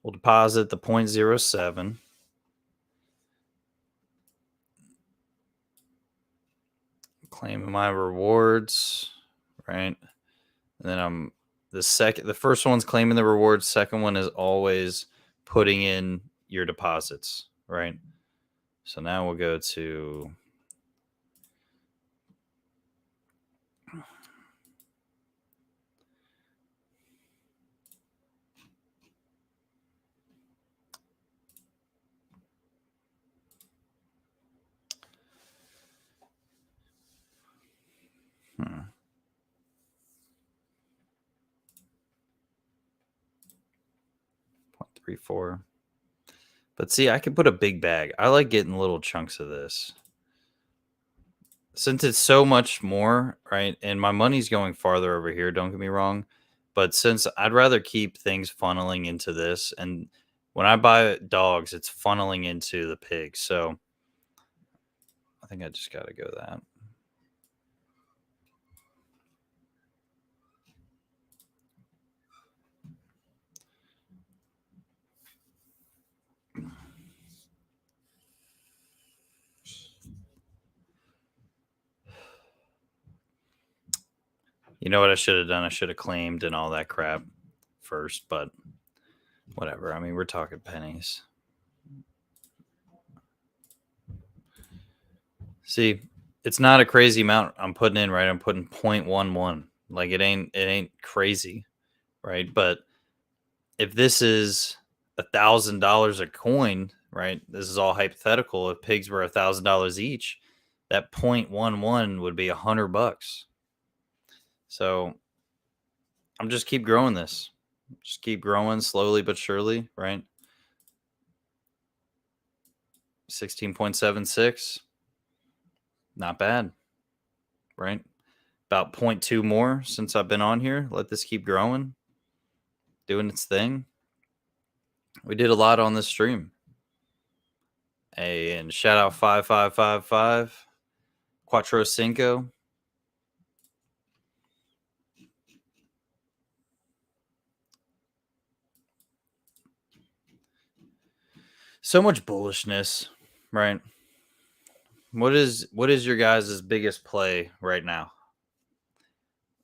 We'll deposit the 0.07. Claim my rewards, right? And then the first one's claiming the rewards. Second one is always putting in your deposits, right? So now we'll go to hmm, 0.34. But see, I can put a big bag. I like getting little chunks of this. Since it's so much more, right? And my money's going farther over here, don't get me wrong. But since I'd rather keep things funneling into this, and when I buy dogs, it's funneling into the pigs. So I think I just got to go that. You know what I should have done? I should have claimed and all that crap first, but whatever. I mean, we're talking pennies. See, it's not a crazy amount I'm putting in, right? I'm putting 0.11. Like it ain't crazy, right? But if this is $1,000 a coin, right? This is all hypothetical. If pigs were $1,000 each, that 0.11 would be $100. So I'm just keep growing this. Just keep growing slowly but surely, right? 16.76. Not bad, right? About zero point 0.2 more since I've been on here. Let this keep growing, doing its thing. We did a lot on this stream. And shout out 5555 Quattro Cinco. So much bullishness, right? What is your guys' biggest play right now?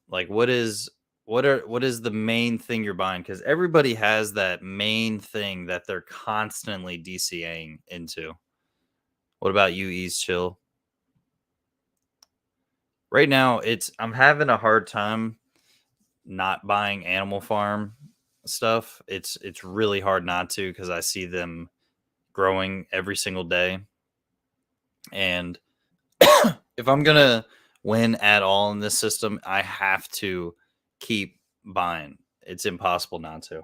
Like what is the main thing you're buying? Because everybody has that main thing that they're constantly DCAing into. What about you, Ease Chill? Right now, I'm having a hard time not buying Animal Farm stuff. It's really hard not to because I see them growing every single day. And if I'm gonna win at all in this system, I have to keep buying. It's impossible not to.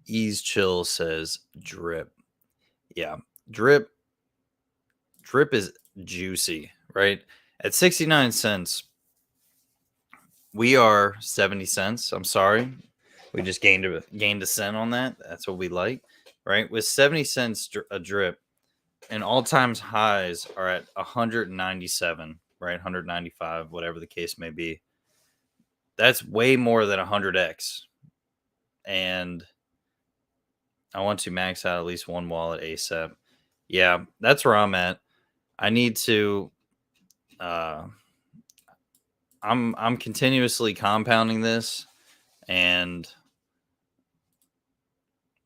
Ease Chill says drip. Yeah, drip. Drip is juicy, right? At 69 cents, we are 70 cents. I'm sorry. We just gained a cent on that. That's what we like, right? With 70 cents a drip, and all times highs are at 197, right? 195, whatever the case may be. That's way more than 100x. And I want to max out at least one wallet ASAP. Yeah, that's where I'm at. I need to I'm continuously compounding this, and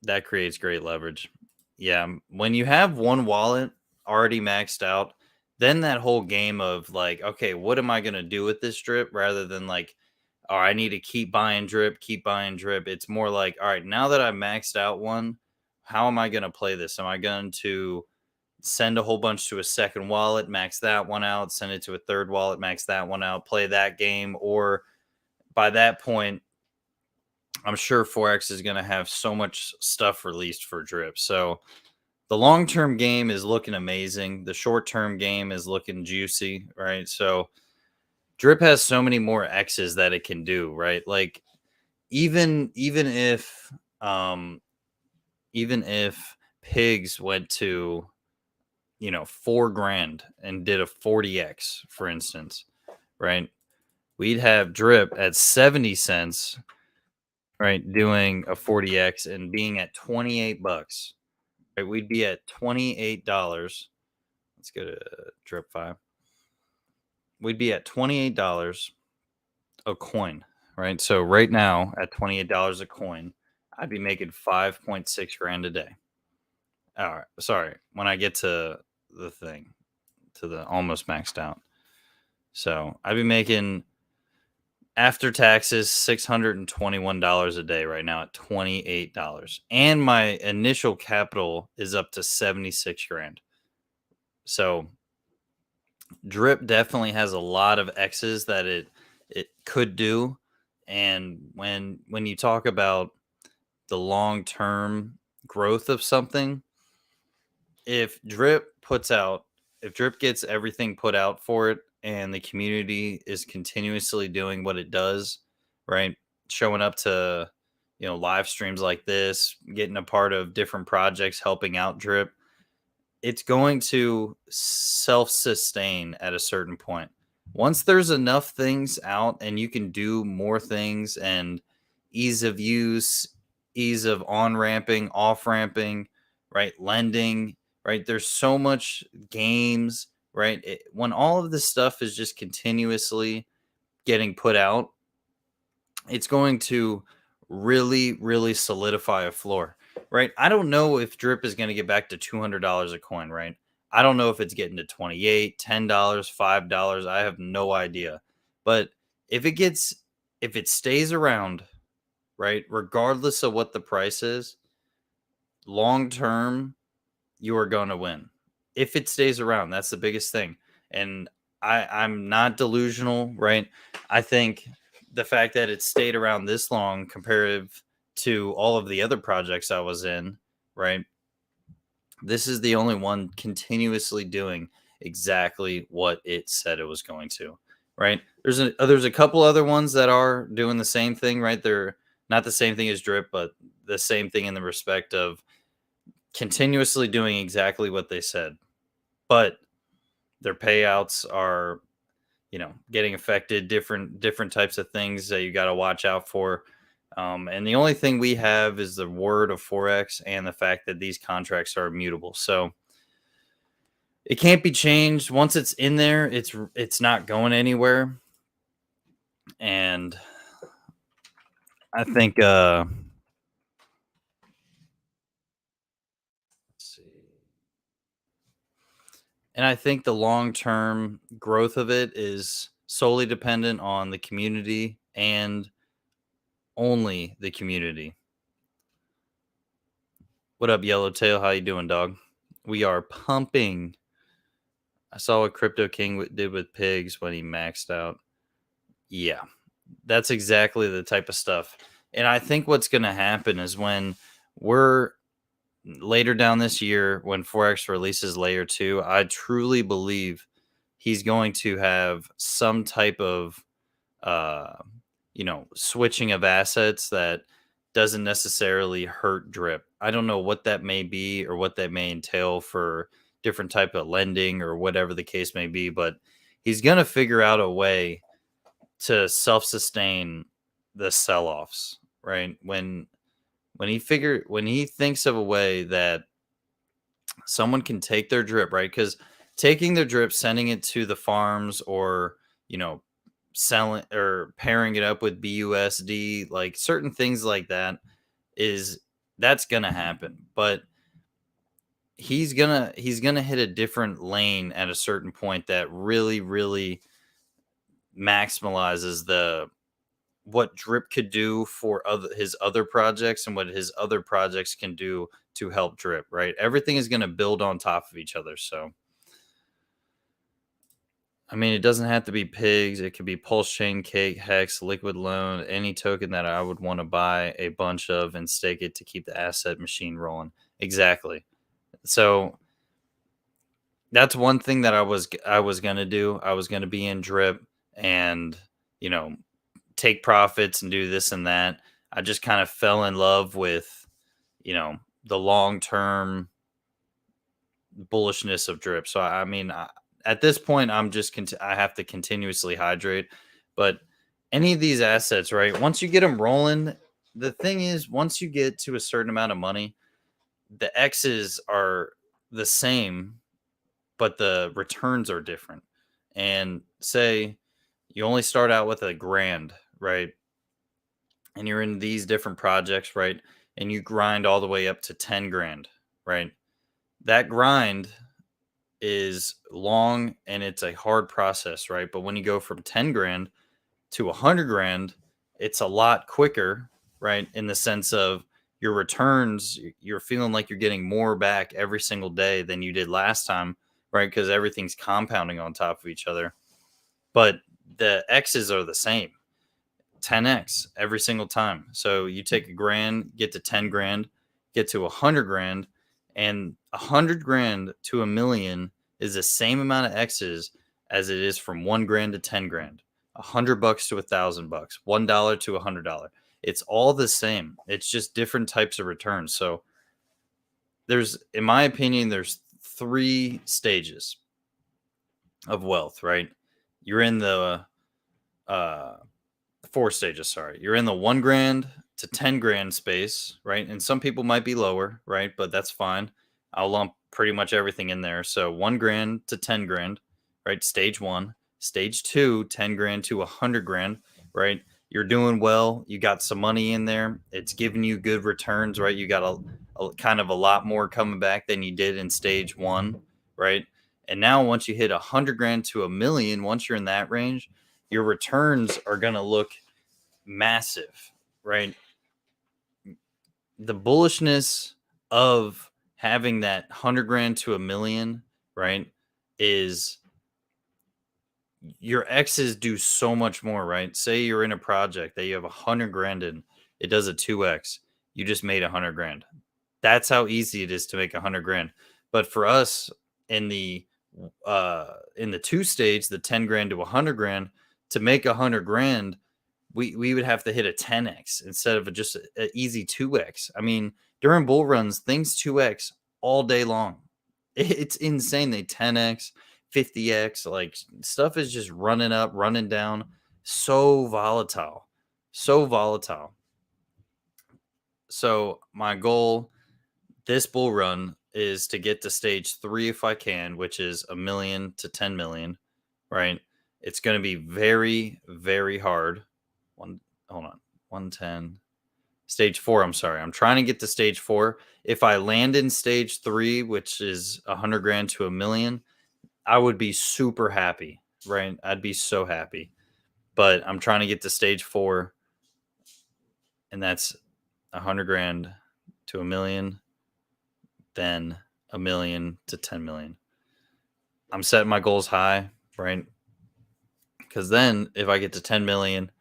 that creates great leverage. Yeah, when you have one wallet already maxed out, then that whole game of like, okay, what am I going to do with this drip rather than like, oh, I need to keep buying drip, keep buying drip. It's more like, all right, now that I've maxed out one, how am I going to play this? Am I going to send a whole bunch to a second wallet, max that one out, send it to a third wallet, max that one out, play that game? Or by that point, I'm sure Forex is going to have so much stuff released for drip. So the long term game is looking amazing. The short term game is looking juicy, right? So drip has so many more X's that it can do, right? Like even if even if pigs went to 4 grand and did a 40x, for instance, right? We'd have drip at 70 cents, right? Doing a 40x and being at $28. Right? We'd be at $28. Let's go to drip 5. We'd be at $28 a coin, right? So right now at $28 a coin, I'd be making 5.6 grand a day. All right, sorry. When I get to the thing, to the almost maxed out. So I'd be making after taxes $621 a day right now at $28. And my initial capital is up to 76 grand. So drip definitely has a lot of X's that it could do. And when you talk about the long-term growth of something, if drip gets everything put out for it and the community is continuously doing what it does, right? Showing up to live streams like this, getting a part of different projects, helping out drip, it's going to self-sustain at a certain point. Once there's enough things out and you can do more things, and ease of use, ease of on-ramping, off-ramping, right? Lending, right? There's so much games, right? When all of this stuff is just continuously getting put out, it's going to really, really solidify a floor. right? I don't know if drip is going to get back to $200 a coin, right? I don't know if it's getting to 28, $10, $5. I have no idea. But if it gets if it stays around, right, regardless of what the price is, long term you are going to win. If it stays around, that's the biggest thing. And I'm not delusional, right? I think the fact that it stayed around this long comparative to all of the other projects I was in, right? This is the only one continuously doing exactly what it said it was going to, right? There's a couple other ones that are doing the same thing, right? They're not the same thing as drip, but the same thing in the respect of continuously doing exactly what they said. But their payouts are, getting affected, different types of things that you got to watch out for. And the only thing we have is the word of Forex and the fact that these contracts are immutable. So it can't be changed. Once it's in there, it's not going anywhere. And I think let's see. And I think the long-term growth of it is solely dependent on the community and only the community. What up, Yellowtail? How you doing, dog? We are pumping. I saw what Crypto King did with pigs when he maxed out. Yeah, that's exactly the type of stuff. And I think what's going to happen is when we're later down this year, when Forex releases layer 2, I truly believe he's going to have some type of uh switching of assets that doesn't necessarily hurt drip. I don't know what that may be or what that may entail for different type of lending or whatever the case may be, but he's going to figure out a way to self-sustain the sell-offs, right? When he thinks of a way that someone can take their drip, right? Cuz taking their drip, sending it to the farms, or you know selling or pairing it up with BUSD, like certain things like that, is that's gonna happen. But he's gonna hit a different lane at a certain point that really, really maximizes the what drip could do for his other projects and what his other projects can do to help drip, right? Everything is going to build on top of each other. So I mean, it doesn't have to be pigs. It could be Pulse Chain, Cake, Hex, Liquid Loan, any token that I would want to buy a bunch of and stake it to keep the asset machine rolling. Exactly. So that's one thing that I was gonna do. I was gonna be in drip and you know take profits and do this and that. I just kind of fell in love with the long term bullishness of drip. So I mean, at this point, I have to continuously hydrate. But any of these assets, right? Once you get them rolling, the thing is, once you get to a certain amount of money, the X's are the same, but the returns are different. And say you only start out with a grand, right? And you're in these different projects, right? And you grind all the way up to 10 grand, right? That grind is long and it's a hard process, right? But when you go from 10 grand to 100 grand, it's a lot quicker, right? In the sense of your returns, you're feeling like you're getting more back every single day than you did last time, right? Because everything's compounding on top of each other. But the X's are the same, 10x every single time. So you take a grand, get to 10 grand, get to 100 grand, and 100 grand to a million is the same amount of X's as it is from 1 grand to 10 grand, $100 to $1,000, $1 to $100. It's all the same. It's just different types of returns. So in my opinion, there's 3 stages of wealth, right? You're in the 4 stages, sorry. You're in the 1 grand to 10 grand space, right? And some people might be lower, right? But that's fine. I'll lump pretty much everything in there. So 1 grand to 10 grand, right? Stage 1. Stage 2, 10 grand to 100 grand, right? You're doing well. You got some money in there. It's giving you good returns, right? You got kind of a lot more coming back than you did in stage one, right? And now once you hit 100 grand to a million, once you're in that range, your returns are going to look massive, right? The bullishness of having that 100 grand to a million, right, is your X's do so much more, right? Say you're in a project that you have 100 grand in, it does a 2X. You just made 100 grand. That's how easy it is to make 100 grand. But for us in the 2 stage, the 10 grand to 100 grand, to make 100 grand, we would have to hit a 10X instead of just an easy 2X. I mean, during bull runs, things 2X all day long. It's insane. They 10X, 50X, like stuff is just running up, running down. So volatile. So volatile. So my goal this bull run is to get to stage 3 if I can, which is a million to 10 million, right? It's going to be very, very hard. Hold on, 110. Stage 4, I'm sorry. I'm trying to get to stage 4. If I land in stage 3, which is 100 grand to a million, I would be super happy, right? I'd be so happy. But I'm trying to get to stage 4, and that's 100 grand to a million, then a million to 10 million. I'm setting my goals high, right? Because then if I get to 10 million,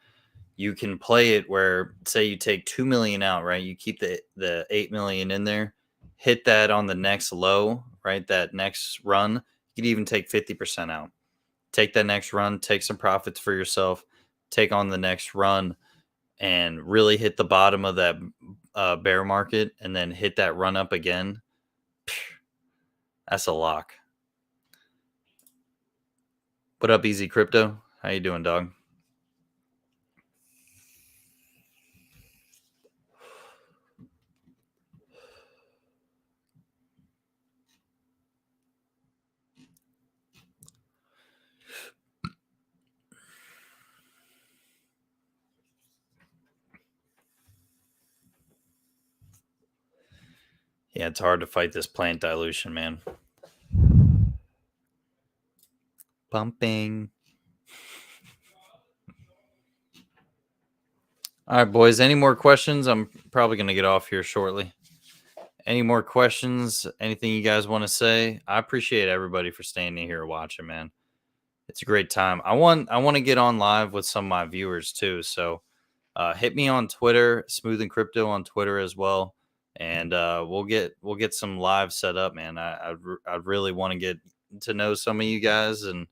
you can play it where, say you take 2 million out, right? You keep the 8 million in there, hit that on the next low, right? That next run, you could even take 50% out. Take that next run, take some profits for yourself, take on the next run, and really hit the bottom of that bear market, and then hit that run up again. That's a lock. What up, Easy Crypto? How you doing, dog? Yeah, it's hard to fight this plant dilution, man. Pumping. All right, boys. Any more questions? I'm probably going to get off here shortly. Any more questions? Anything you guys want to say? I appreciate everybody for standing here watching, man. It's a great time. I want to get on live with some of my viewers too. So hit me on Twitter, Smooth and Crypto on Twitter as well, and we'll get some live set up, man. I'd really want to get to know some of you guys, and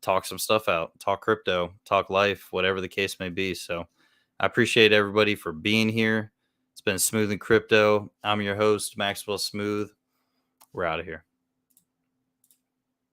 talk some stuff out, talk crypto, talk life, whatever the case may be. So I appreciate everybody for being here. It's been Smooth and Crypto. I'm your host, Maxwell Smooth. We're out of here.